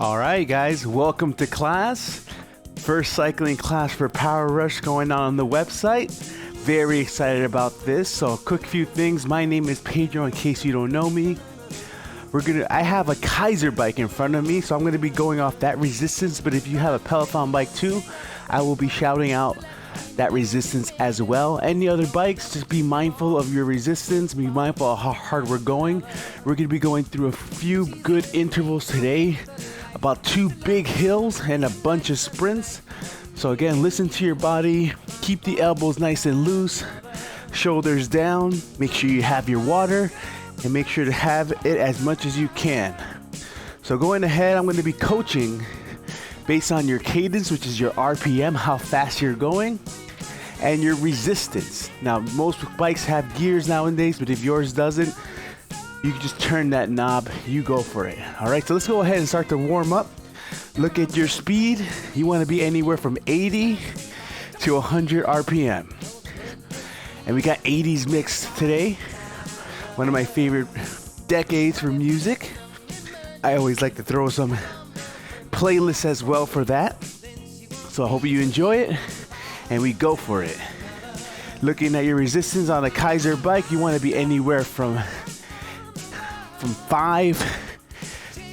All right, guys, welcome to class. First cycling class for Power Rush going on the website. Very excited about this. So, a quick few things. My name is Pedro, in case you don't know me. I have a Kaiser bike in front of me, so I'm gonna be going off that resistance. But if you have a Peloton bike too, I will be shouting out that resistance as well. Any other bikes, just be mindful of your resistance, be mindful of how hard we're going. We're gonna be going through a few good intervals today, about 2 big hills and a bunch of sprints. So again, listen to your body, keep the elbows nice and loose, shoulders down, make sure you have your water, and make sure to have it as much as you can. So going ahead, I'm going to be coaching based on your cadence, which is your RPM, how fast you're going, and your resistance. Now, most bikes have gears nowadays, but if yours doesn't, you can just turn that knob, you go for it. All right, so let's go ahead and start to warm up. Look at your speed. You want to be anywhere from 80 to 100 RPM. And we got 80s mixed today. One of my favorite decades for music. I always like to throw some playlists as well for that. So I hope you enjoy it and we go for it. Looking at your resistance on a Kaiser bike, you want to be anywhere from 5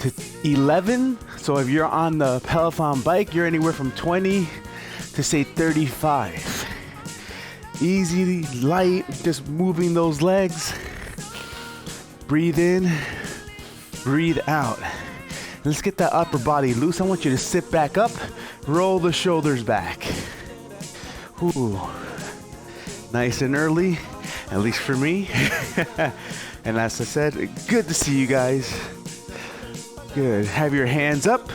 to 11. So if you're on the Peloton bike, you're anywhere from 20 to say 35. Easy, light, just moving those legs. Breathe in, breathe out. Let's get that upper body loose. I want you to sit back up, roll the shoulders back. Ooh, nice and early, at least for me. And as I said, good to see you guys. Good. Have your hands up.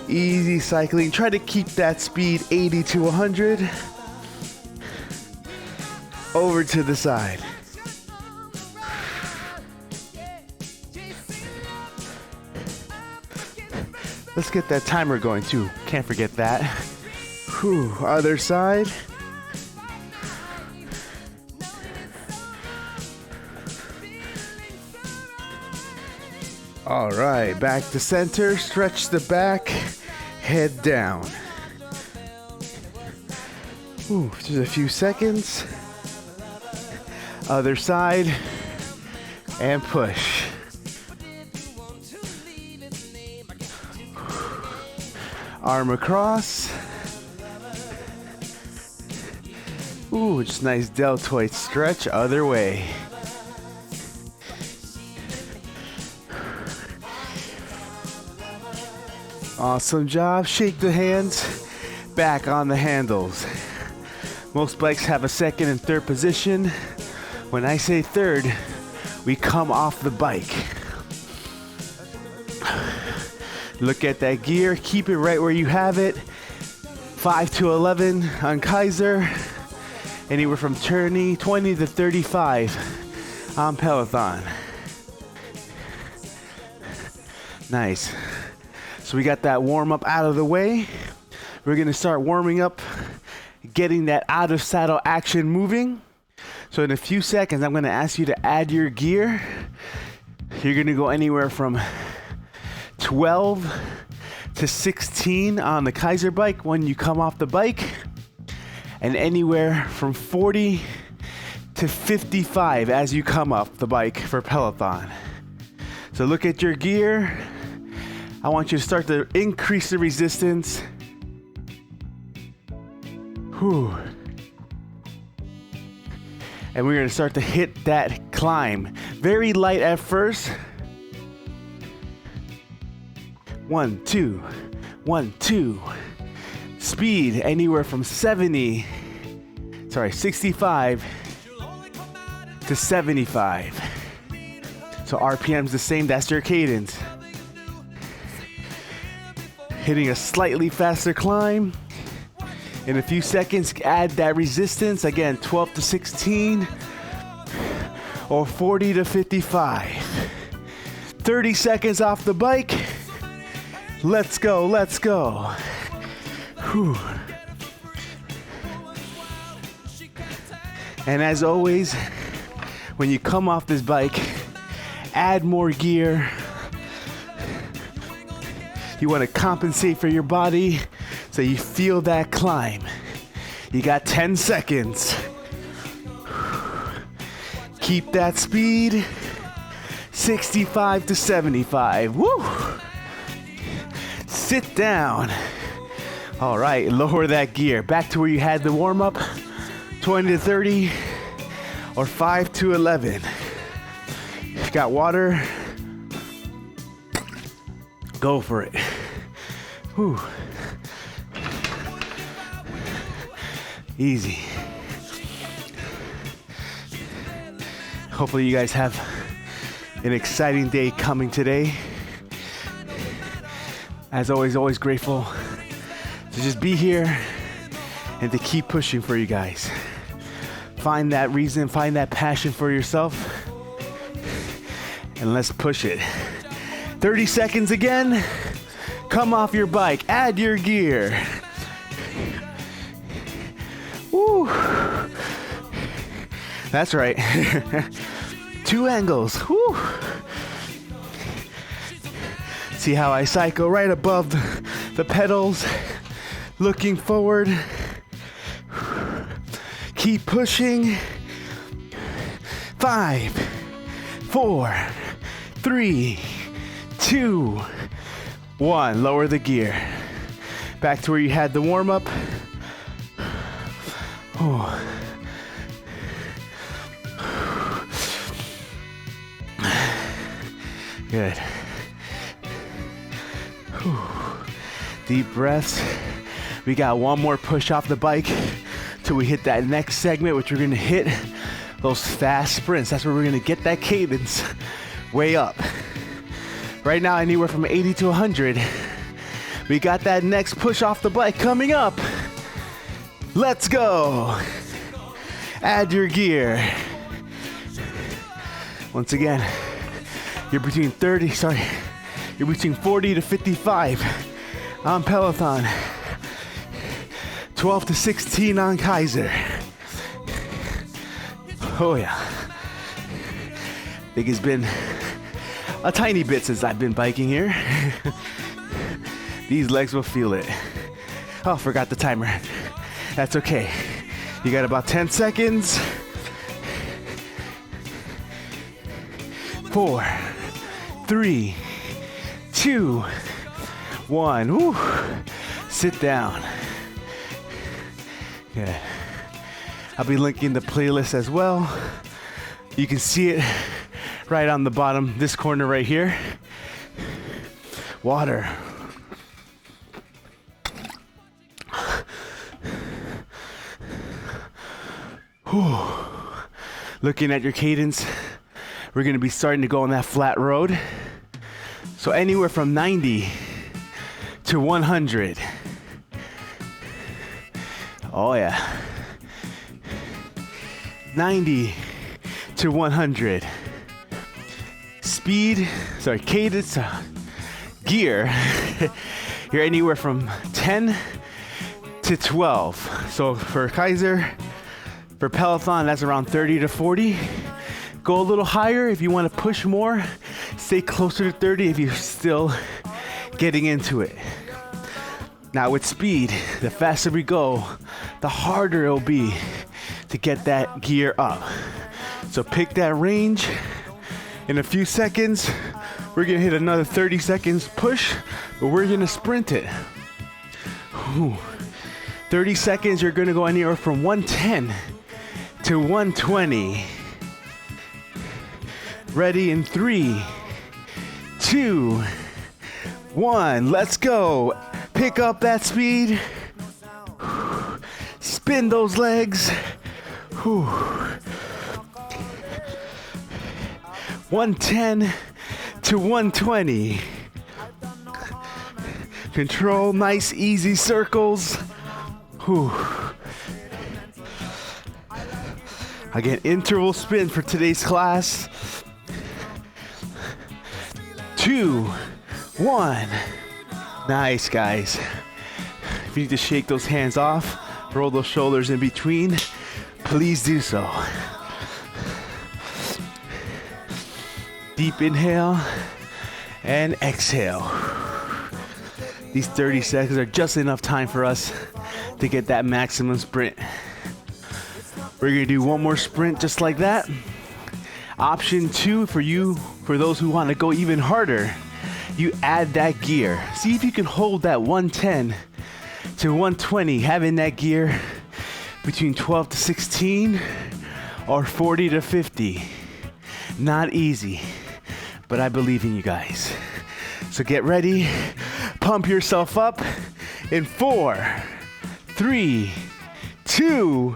Easy cycling. Try to keep that speed 80 to 100. Over to the side. Let's get that timer going too. Can't forget that. Whew. Other side. All right, back to center. Stretch the back. Head down. Ooh, just a few seconds. Other side. And push. Arm across. Ooh, just nice deltoid stretch. Other way. Awesome job. Shake the hands. Back on the handles. Most bikes have a second and third position. When I say third, we come off the bike. Look at that gear. Keep it right where you have it. 5 to 11 on Kaiser. Anywhere from 20 to 35 on Peloton. Nice. So we got that warm up out of the way. We're gonna start warming up, getting that out of saddle action moving. So in a few seconds, I'm gonna ask you to add your gear. You're gonna go anywhere from 12 to 16 on the Kaiser bike when you come off the bike, and anywhere from 40 to 55 as you come off the bike for Peloton. So look at your gear. I want you to start to increase the resistance. Whew. And we're gonna start to hit that climb. Very light at first. 1, 2, 1, 2. Speed anywhere from 65 to 75. So RPM's the same, that's your cadence. Hitting a slightly faster climb. In a few seconds, add that resistance. Again, 12 to 16 or 40 to 55. 30 seconds off the bike. Let's go, let's go. Whew. And as always, when you come off this bike, add more gear. You want to compensate for your body so you feel that climb. You got 10 seconds. Keep that speed. 65 to 75. Woo! Sit down. All right, lower that gear. Back to where you had the warm up. 20 to 30 or 5 to 11. Got water? Go for it. Whew. Easy. Hopefully you guys have an exciting day coming today. As always, always grateful to just be here and to keep pushing for you guys. Find that reason, find that passion for yourself, and let's push it. 30 seconds again. Come off your bike, add your gear. Woo. That's right. 2 angles. Woo. See how I cycle right above the pedals, looking forward. Keep pushing. 5, 4, 3, 2, 1. Lower the gear. Back to where you had the warm up. Oh. Good. Whew. Deep breaths. We got one more push off the bike till we hit that next segment, which we're gonna hit those fast sprints. That's where we're gonna get that cadence way up. Right now, anywhere from 80 to 100. We got that next push off the bike coming up. Let's go. Add your gear. Once again, you're between 40 to 55 on Peloton. 12 to 16 on Kaiser. Oh yeah. I think it's been a tiny bit since I've been biking here. These legs will feel it. Oh, forgot the timer. That's okay. You got about 10 seconds. 4, 3, 2, 1. Woo. Sit down. Good. I'll be linking the playlist as well. You can see it right on the bottom, this corner right here. Water. Whew. Looking at your cadence, we're going to be starting to go on that flat road. So anywhere from 90 to 100. Oh yeah. 90 to 100. Cadence, gear. You're anywhere from 10 to 12. So for Kaiser, for Peloton, that's around 30 to 40. Go a little higher if you want to push more. Stay closer to 30 if you're still getting into it. Now with speed, the faster we go, the harder it'll be to get that gear up. So pick that range. In a few seconds, we're gonna hit another 30 seconds push, but we're gonna sprint it. Whew. 30 seconds, you're gonna go anywhere from 110 to 120. Ready in 3, 2, 1. Let's go. Pick up that speed. Spin those legs. 110 to 120. Control nice, easy circles. Again, interval spin for today's class. 2, 1. Nice, guys. If you need to shake those hands off, roll those shoulders in between, please do so. Deep inhale and exhale. These 30 seconds are just enough time for us to get that maximum sprint. We're gonna do one more sprint just like that. Option 2 for those who want to go even harder, you add that gear. See if you can hold that 110 to 120, having that gear between 12 to 16 or 40 to 50. Not easy, but I believe in you guys. So get ready, pump yourself up in 4, 3, 2,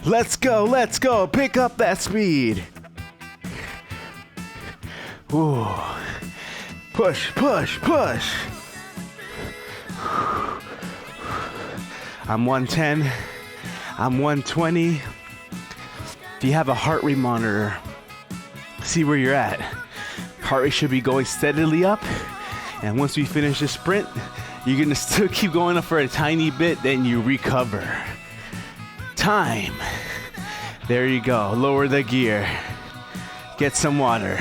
let's go, pick up that speed. Ooh. Push, push, push. I'm 110, I'm 120. If you have a heart rate monitor, see where you're at. Heart rate should be going steadily up. And once we finish this sprint, you're gonna still keep going up for a tiny bit, then you recover. Time. There you go, lower the gear. Get some water.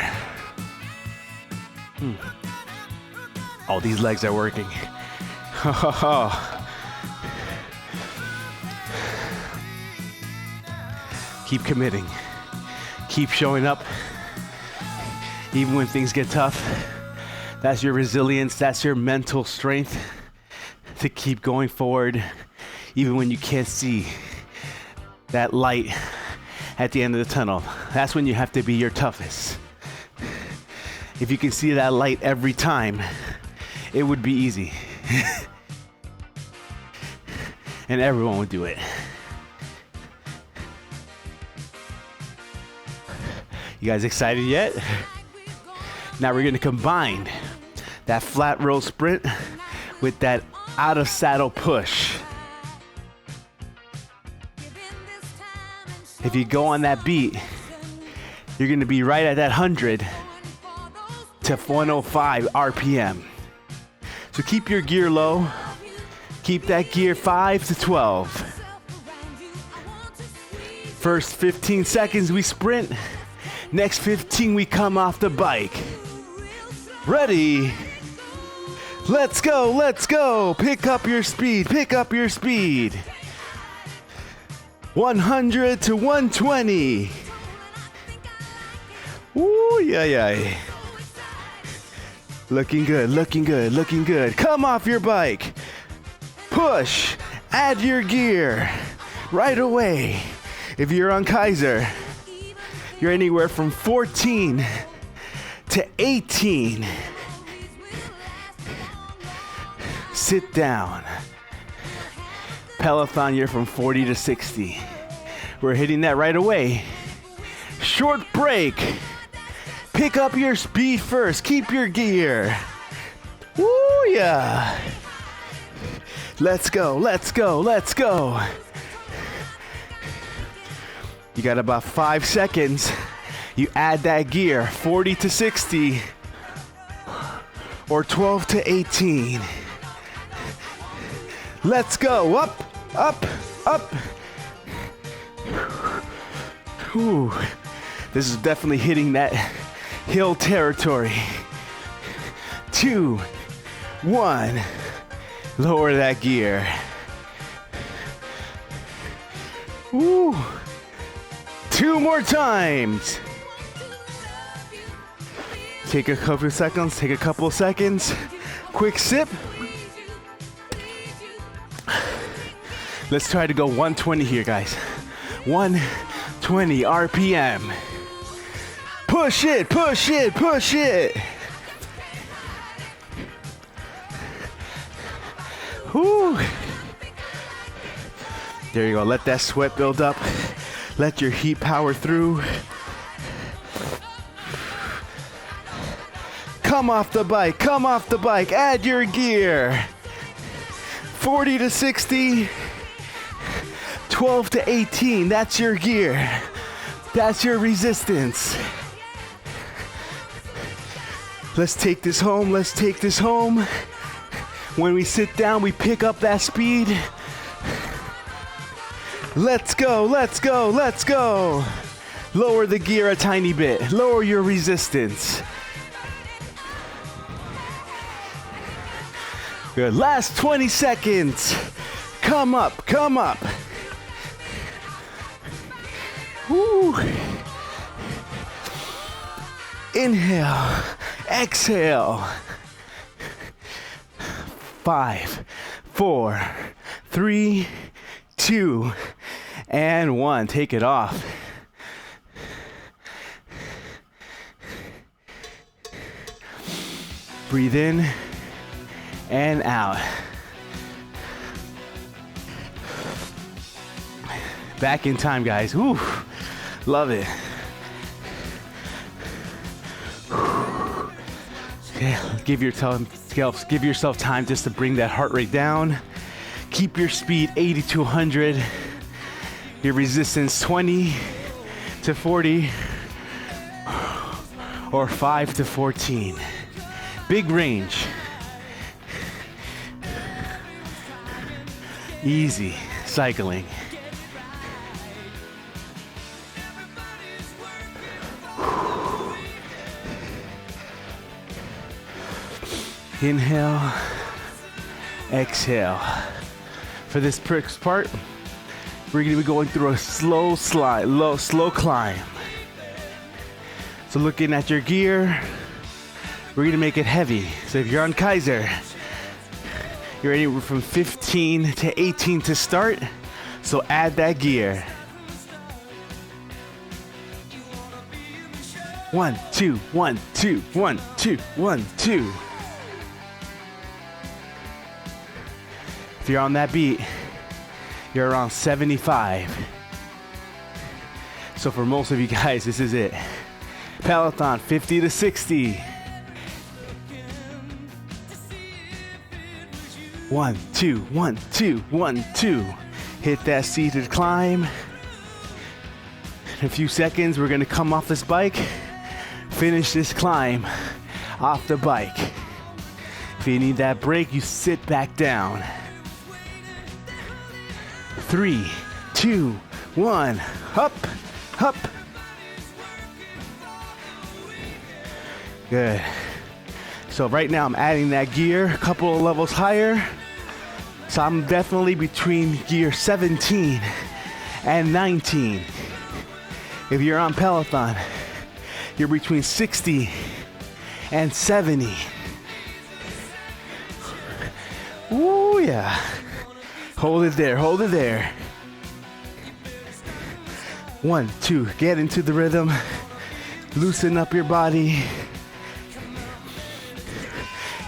Oh, these legs are working. Keep committing. Keep showing up. Even when things get tough. That's your resilience. That's your mental strength to keep going forward. Even when you can't see that light at the end of the tunnel. That's when you have to be your toughest. If you can see that light every time, it would be easy. And everyone would do it. You guys excited yet? Now we're gonna combine that flat roll sprint with that out of saddle push. If you go on that beat, you're gonna be right at that 100 to 105 RPM. So keep your gear low. Keep that gear 5 to 12. First 15 seconds we sprint. Next 15 we come off the bike. Ready? Let's go, let's go. Pick up your speed, pick up your speed. 100 to 120. Ooh, yeah. Looking good, looking good, looking good. Come off your bike. Push, add your gear right away. If you're on Kaiser, you're anywhere from 14 to 18. Sit down. Peloton, you're from 40 to 60. We're hitting that right away. Short break. Pick up your speed first. Keep your gear. Woo, yeah. Let's go, let's go, let's go. You got about 5 seconds. You add that gear, 40 to 60 or 12 to 18. Let's go, up, up, up. Whew. This is definitely hitting that hill territory. 2, 1, lower that gear. Woo. 2 more times. Take a couple of seconds. Quick sip. Let's try to go 120 here, guys. 120 RPM. Push it, push it, push it. Whew. There you go. Let that sweat build up. Let your heat power through. Come off the bike, come off the bike. Add your gear. 40 to 60. 12 to 18. That's your gear. That's your resistance. Let's take this home. Let's take this home. When we sit down, we pick up that speed. Let's go, let's go, let's go. Lower the gear a tiny bit. Lower your resistance. Good. Last 20 seconds. Come up, come up. Woo. Inhale, exhale. 5, 4, 3, 2, and 1. Take it off. Breathe in and out. Back in time, guys. Woo. Love it. Okay, give yourself time just to bring that heart rate down. Keep your speed 80 to 100. Your resistance 20 to 40 or 5 to 14. Big range. Easy cycling. Inhale, exhale. For this part, we're gonna be going through a slow slide, slow climb. So looking at your gear, we're gonna make it heavy. So if you're on Kaiser, you're anywhere from 15 to 18 to start. So add that gear. 1, 2, 1, 2, 1, 2, 1, 2. If you're on that beat, you're around 75. So for most of you guys, this is it. Peloton, 50 to 60. 1, 2, 1, 2, 1, 2. Hit that seated climb. In a few seconds, we're gonna come off this bike, finish this climb off the bike. If you need that break, you sit back down. 3, 2, 1, up, up. Good. So right now I'm adding that gear a couple of levels higher. So I'm definitely between gear 17 and 19. If you're on Peloton, you're between 60 and 70. Ooh, yeah. Hold it there, hold it there. 1, 2, get into the rhythm. Loosen up your body.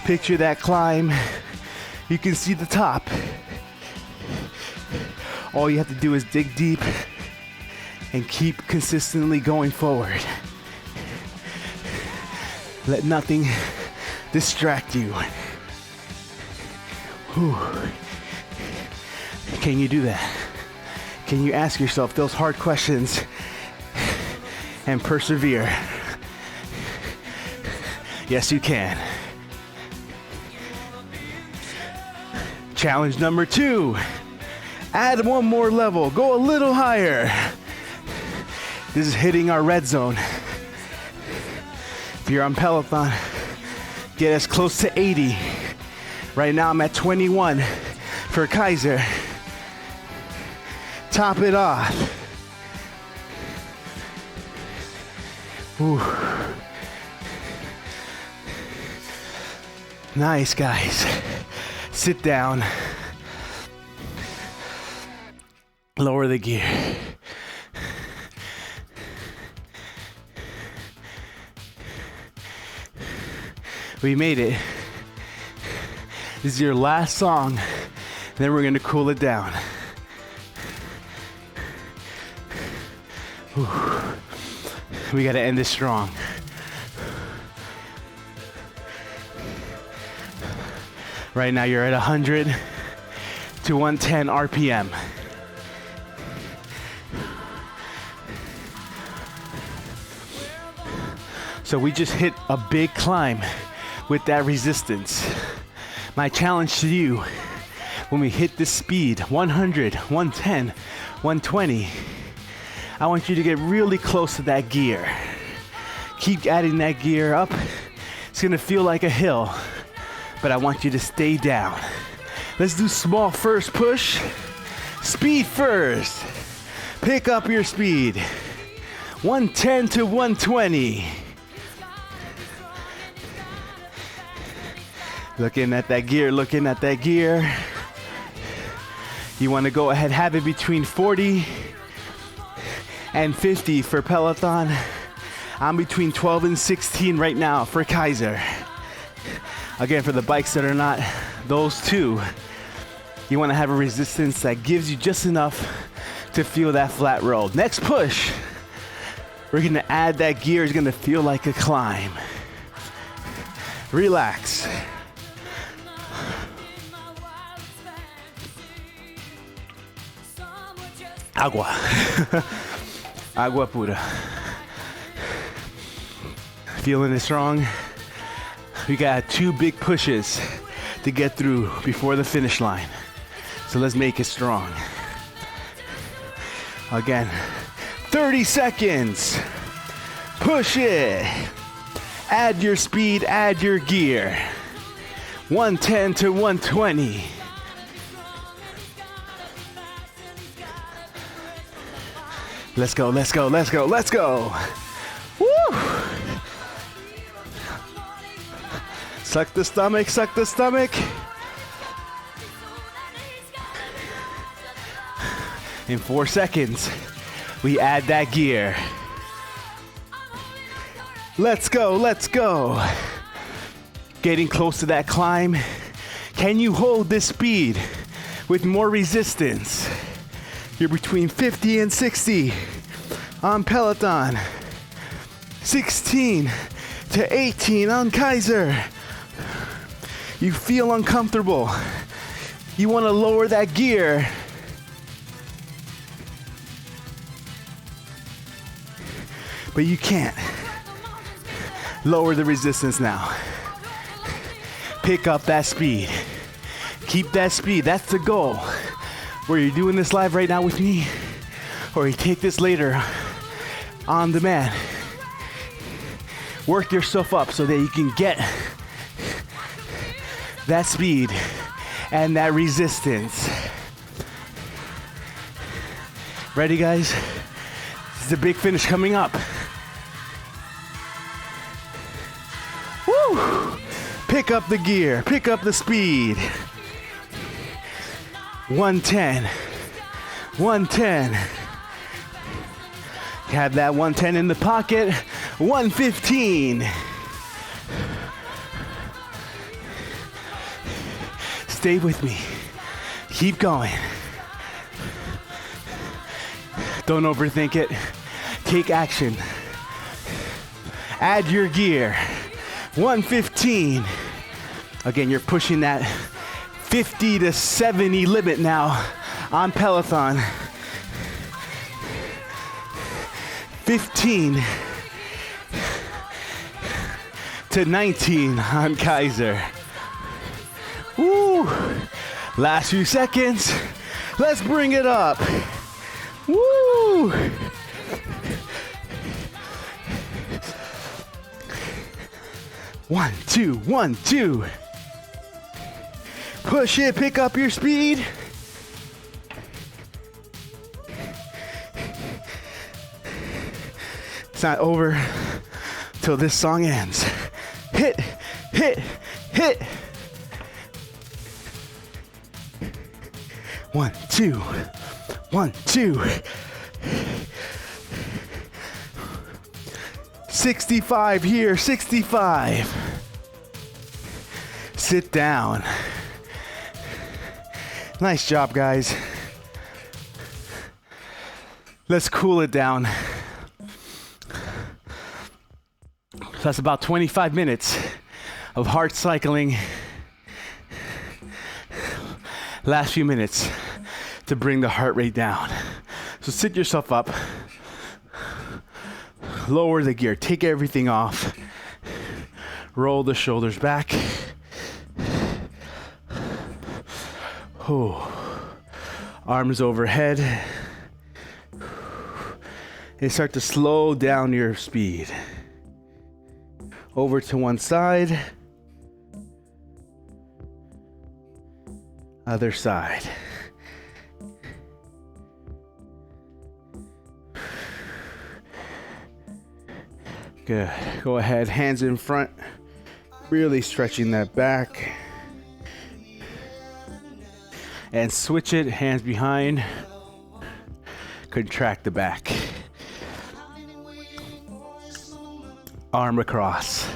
Picture that climb. You can see the top. All you have to do is dig deep and keep consistently going forward. Let nothing distract you. Whew. Can you do that? Can you ask yourself those hard questions and persevere? Yes, you can. Challenge number 2. Add one more level. Go a little higher. This is hitting our red zone. If you're on Peloton, get as close to 80. Right now I'm at 21 for Kaiser. Top it off. Ooh. Nice, guys. Sit down. Lower the gear. We made it. This is your last song. Then we're gonna cool it down. Whew. We gotta end this strong. Right now you're at 100 to 110 RPM. So we just hit a big climb with that resistance. My challenge to you, when we hit this speed, 100, 110, 120, I want you to get really close to that gear. Keep adding that gear up. It's gonna feel like a hill, but I want you to stay down. Let's do small first push. Speed first. Pick up your speed. 110 to 120. Looking at that gear, looking at that gear. You want to go ahead, have it between 40 and 50 for Peloton. I'm between 12 and 16 right now for Kaiser. Again, for the bikes that are not those two, you want to have a resistance that gives you just enough to feel that flat road. Next push, we're going to add that gear. It's going to feel like a climb. Relax. Agua. Agua pura. Feeling it strong? We got 2 big pushes to get through before the finish line. So let's make it strong. Again, 30 seconds. Push it. Add your speed, add your gear. 110 to 120. Let's go, let's go, let's go, let's go. Woo! Suck the stomach, suck the stomach. In 4 seconds, we add that gear. Let's go, let's go. Getting close to that climb. Can you hold this speed with more resistance? You're between 50 and 60 on Peloton. 16 to 18 on Kaiser. You feel uncomfortable. You want to lower that gear. But you can't. Lower the resistance now. Pick up that speed. Keep that speed. That's the goal. Where you're doing this live right now with me, or you take this later on demand. Work yourself up so that you can get that speed and that resistance. Ready, guys? This is a big finish coming up. Woo! Pick up the gear, pick up the speed. 110, 110. Have that 110 in the pocket. 115. Stay with me. Keep going. Don't overthink it. Take action. Add your gear. 115. Again, you're pushing that 50 to 70 limit now on Peloton. 15 to 19 on Kaiser. Woo! Last few seconds. Let's bring it up. Woo! One, two, 1, 2. Push it, pick up your speed. It's not over till this song ends. Hit, hit, hit. 1, 2, 1, 2. 65 here, 65. Sit down. Nice job, guys. Let's cool it down. That's about 25 minutes of hard cycling. Last few minutes to bring the heart rate down. So sit yourself up. Lower the gear. Take everything off. Roll the shoulders back. Arms overhead. And start to slow down your speed. Over to one side. Other side. Good. Go ahead, hands in front. Really stretching that back. And switch it, hands behind. Contract the back. Arm across.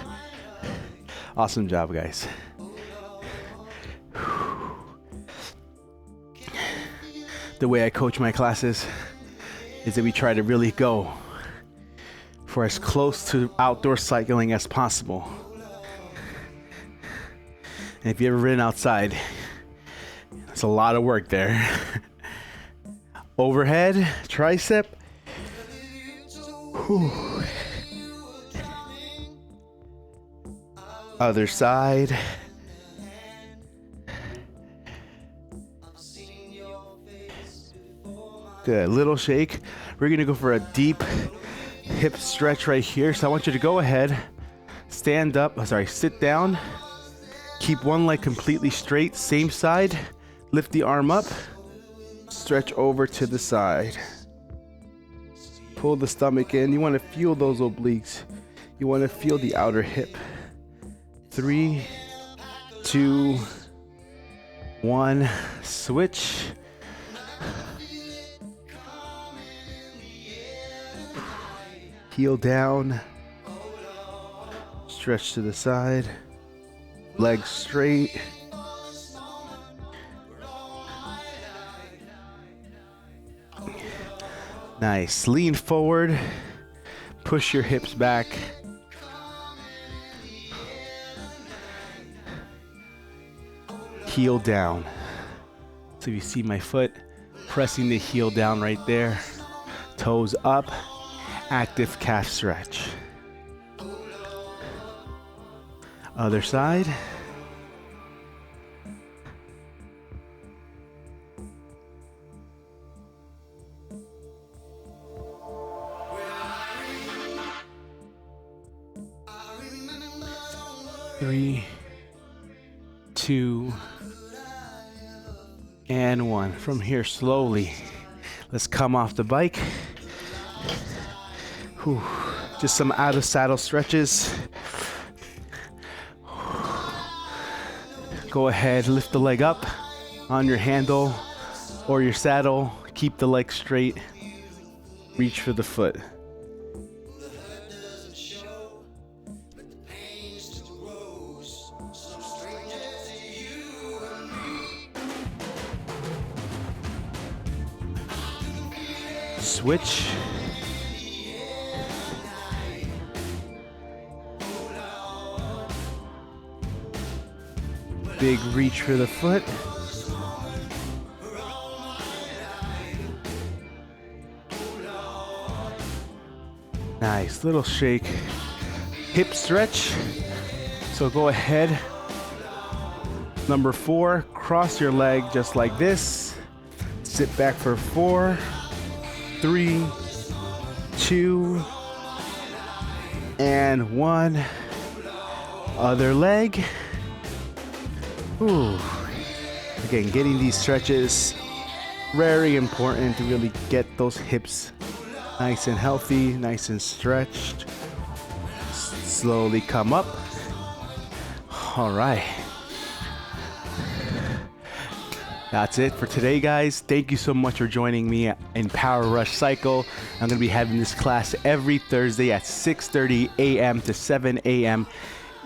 Awesome job, guys. The way I coach my classes is that we try to really go for as close to outdoor cycling as possible. And if you've ever ridden outside, it's a lot of work there. Overhead, tricep. Whew. Other side. Good, little shake. We're gonna go for a deep hip stretch right here. So I want you to go ahead, stand up, sit down. Keep one leg completely straight, same side. Lift the arm up, stretch over to the side. Pull the stomach in. You want to feel those obliques. You want to feel the outer hip. 3, 2, 1, switch. Heel down, stretch to the side, legs straight. Nice. Lean forward. Push your hips back. Heel down. So you see my foot pressing the heel down right there. Toes up. Active calf stretch. Other side. Three, 2, and 1. From here, slowly, let's come off the bike. Whew. Just some out of saddle stretches. Go ahead, lift the leg up on your handle or your saddle. Keep the leg straight. Reach for the foot. Switch. Big reach for the foot. Nice little shake. Hip stretch. So go ahead. Number 4, cross your leg just like this. Sit back for 4, 3, 2, and 1. Other leg. Ooh. Again, getting these stretches, very important to really get those hips nice and healthy, nice and stretched. Slowly come up. All right. That's it for today, guys. Thank you so much for joining me in Power Rush Cycle. I'm going to be having this class every Thursday at 6:30 a.m. to 7 a.m.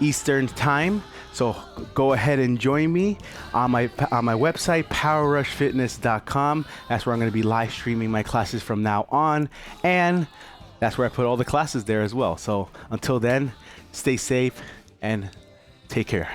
Eastern Time. So go ahead and join me on my website, powerrushfitness.com. That's where I'm going to be live streaming my classes from now on. And that's where I put all the classes there as well. So until then, stay safe and take care.